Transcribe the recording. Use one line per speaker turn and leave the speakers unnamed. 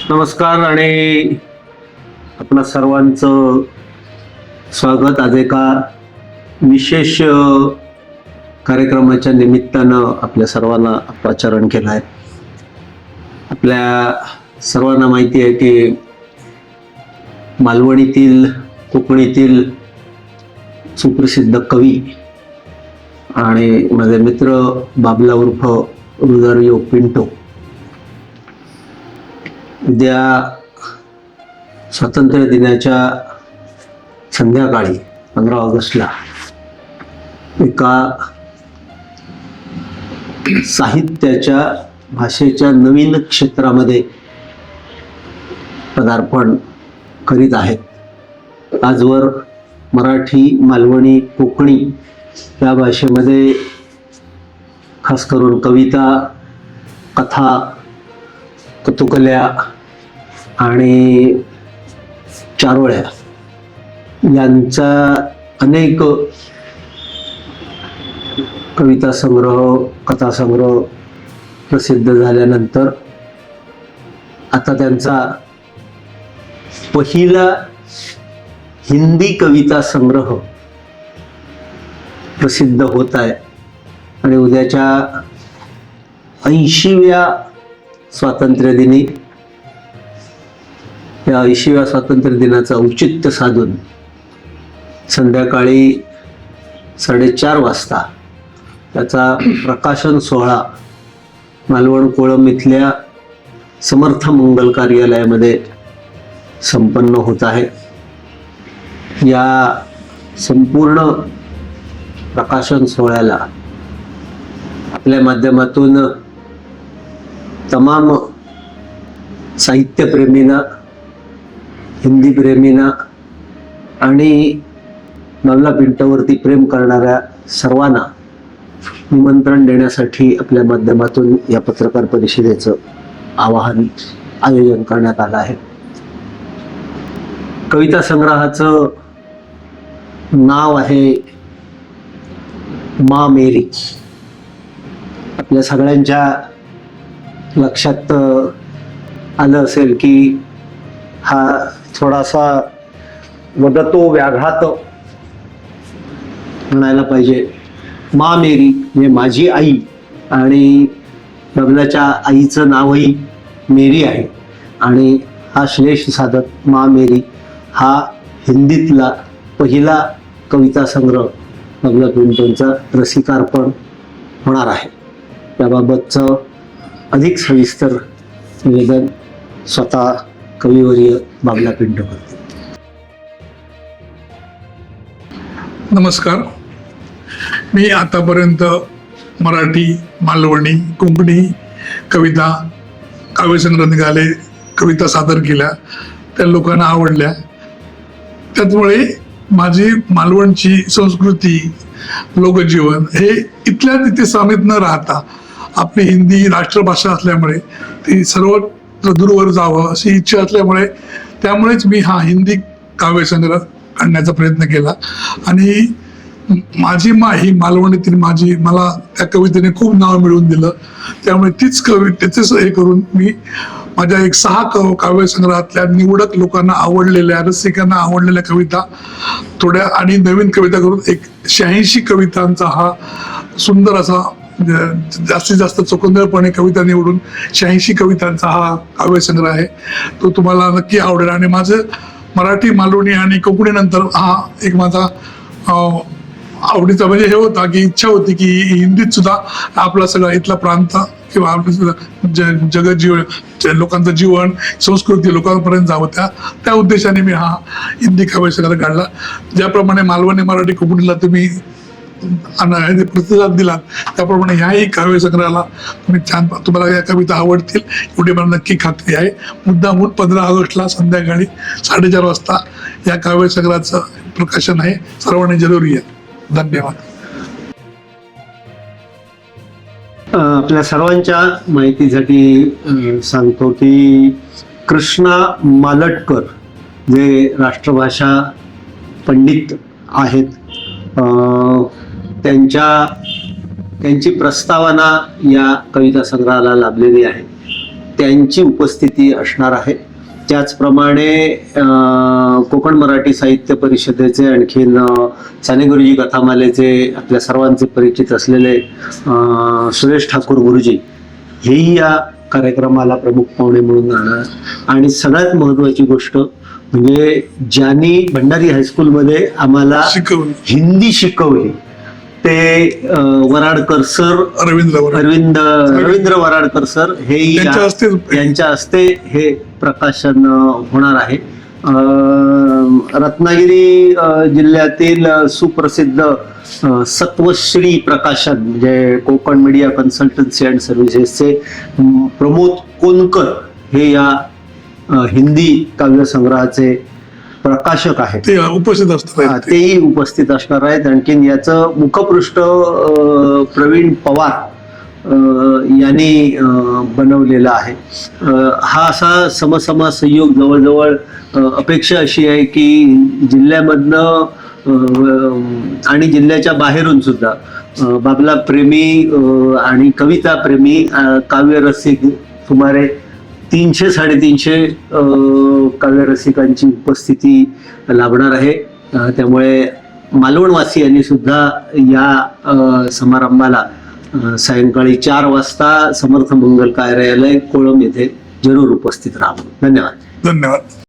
नमस्कार आणि आपणा सर्वांचं स्वागत आज एका विशेष कार्यक्रमाच्या निमित्तानं आपल्या सर्वांना पाचारण केलं आहे. आपल्या सर्वांना माहिती आहे की मालवणीतील कोकणीतील सुप्रसिद्ध कवी आणि माझे मित्र बाबला उर्फ रुदारियो पिंटो उद्या स्वातंत्र्य दिनाच्या संध्याकाळी 15 ऑगस्टला एका साहित्याच्या भाषेच्या नवीन क्षेत्रामध्ये पदार्पण करीत आहेत. आजवर मराठी, मालवणी, कोकणी या भाषेमध्ये खास करून कविता, कथा, कथुकल्या आणि चारोळ्या यांचा अनेक कविता संग्रह, कथा संग्रह प्रसिद्ध झाल्यानंतर आता त्यांचा पहिला हिंदी कविता संग्रह प्रसिद्ध होत आहे आणि उद्याच्या 80व्या स्वातंत्र्य दिनी या 80व्या स्वातंत्र्य दिनाचं औचित्य साधून संध्याकाळी 4:30 वाजता त्याचा प्रकाशन सोहळा मालवण कोळम इथल्या समर्थ मंगल कार्यालयामध्ये संपन्न होत आहे. या संपूर्ण प्रकाशन सोहळ्याला आपल्या माध्यमातून तमाम साहित्यप्रेमींना, हिंदी प्रेमींना आणि बाबला पिंटोवरती प्रेम करणाऱ्या सर्वांना निमंत्रण देण्यासाठी आपल्या माध्यमातून या पत्रकार परिषदेचं आयोजन करण्यात आलं आहे. कविता संग्रहाचं नाव आहे माँ मेरी. आपल्या सगळ्यांच्या लक्षात आलं असेल की हा थोडासा वदतो व्याघात म्हणायला पाहिजे. माँ मेरी म्हणजे माझी आई आणि बबलाच्या आईचं नावही मेरी आहे आणि हा श्लेष साधत माँ मेरी हा हिंदीतला पहिला कविता संग्रह बबला पिंटोंचा रसिकार्पण होणार आहे. त्याबाबतचं अधिक सविस्तर निवेदन स्वतः कविवर्य बाबला पिंटो करते.
नमस्कार. मी आतापर्यंत मराठी, मालवणी, कोकणी कविता, काव्यसंग्रह निघाले, कविता सादर केल्या, त्या लोकांना आवडल्या. त्यामुळे माझी मालवणची संस्कृती, लोकजीवन हे इथल्या तिथे सामीत न राहता आपली हिंदी राष्ट्रभाषा असल्यामुळे ती सर्वत्र दूरवर जावं अशी इच्छा असल्यामुळे त्यामुळेच मी हा हिंदी काव्यसंग्रह आणण्याचा प्रयत्न केला. आणि माझी माँ ही मालवणीतील मला त्या कवितेने खूप नाव मिळवून दिलं. त्यामुळे तीच त्याचेच हे करून मी माझ्या एक 6 काव्यसंग्रहातल्या निवडक लोकांना आवडलेल्या, रसिकांना आवडलेल्या कविता थोड्या आणि नवीन कविता करून एक 86 कवितांचा हा सुंदर असा जास्तीत जास्त चोखंदळपणे कविता निवडून 86 कवितांचा हा काव्यसंग्रह आहे. तो तुम्हाला नक्की आवडेल. आणि माझं मराठी, मालवणी आणि कोकणी नंतर हा एक माझा आवडीचा म्हणजे हे होता की इच्छा होती की हिंदीत सुद्धा आपला सगळा इथला प्रांत किंवा आपलं जगत जीवन, लोकांचं जीवन, संस्कृती लोकांपर्यंत जावं. त्या उद्देशाने मी हा हिंदी काव्यसंग्रह काढला. ज्याप्रमाणे मालवणी, मराठी, कोकणीला तुम्ही प्रतिसाद दिलात त्याप्रमाणे ह्याही काव्यसंग्रहाला तुम्हाला या कविता आवडतील एवढी मला नक्की खात्री आहे. मुद्दामून 15 ऑगस्टला संध्याकाळी 4:30 वाजता या काव्यसंग्रहाचं प्रकाशन आहे. सर्वांनी जरुरी आहे. धन्यवाद.
आपल्या सर्वांच्या माहितीसाठी सांगतो की कृष्णा मालटकर जे राष्ट्रभाषा पंडित आहेत, त्यांची प्रस्तावना या कविता संग्रहाला लाभलेली आहे. त्यांची उपस्थिती असणार आहे. त्याचप्रमाणे कोकण मराठी साहित्य परिषदेचे आणखीन साने गुरुजी कथामालेचे आपल्या सर्वांचे परिचित असलेले सुरेश ठाकूर गुरुजी हेही या कार्यक्रमाला प्रमुख पाहुणे म्हणून राहणार. आणि सगळ्यात महत्वाची गोष्ट म्हणजे ज्यांनी भंडारी हायस्कूलमध्ये आम्हाला
शिकवलं
हिंदी शिकवली ते वराडकर सर, रवींद्र वराडकर सर हे यांच्या हस्ते हे प्रकाशन होणार आहे. रत्नागिरी जिल्ह्यातील सुप्रसिद्ध सत्वश्री प्रकाशन म्हणजे कोकण मीडिया कन्सल्टन्सी अँड सर्व्हिसेसचे प्रमोद कोनकर हे या हिंदी काव्यसंग्रहाचे प्रकाशक आहेत.
ते उपस्थित असतात.
तेही उपस्थित असणार आहेत. आणखीन याचं मुखपृष्ठ प्रवीण पवार यांनी बनवलेला आहे. हा असा समसमा संयोग जवळजवळ अपेक्षा अशी आहे की जिल्ह्यामधनं आणि जिल्ह्याच्या बाहेरून सुद्धा बाबला प्रेमी आणि कविता प्रेमी काव्यरसिक सुमारे 300-350 काव्यरसिकांची उपस्थिती लाभणार आहे. त्यामुळे मालवणवासियांनी सुद्धा या समारंभाला सायंकाळी 4 वाजता समर्थ मंगल कार्यालय कोळंब येथे जरूर उपस्थित राहावं. धन्यवाद.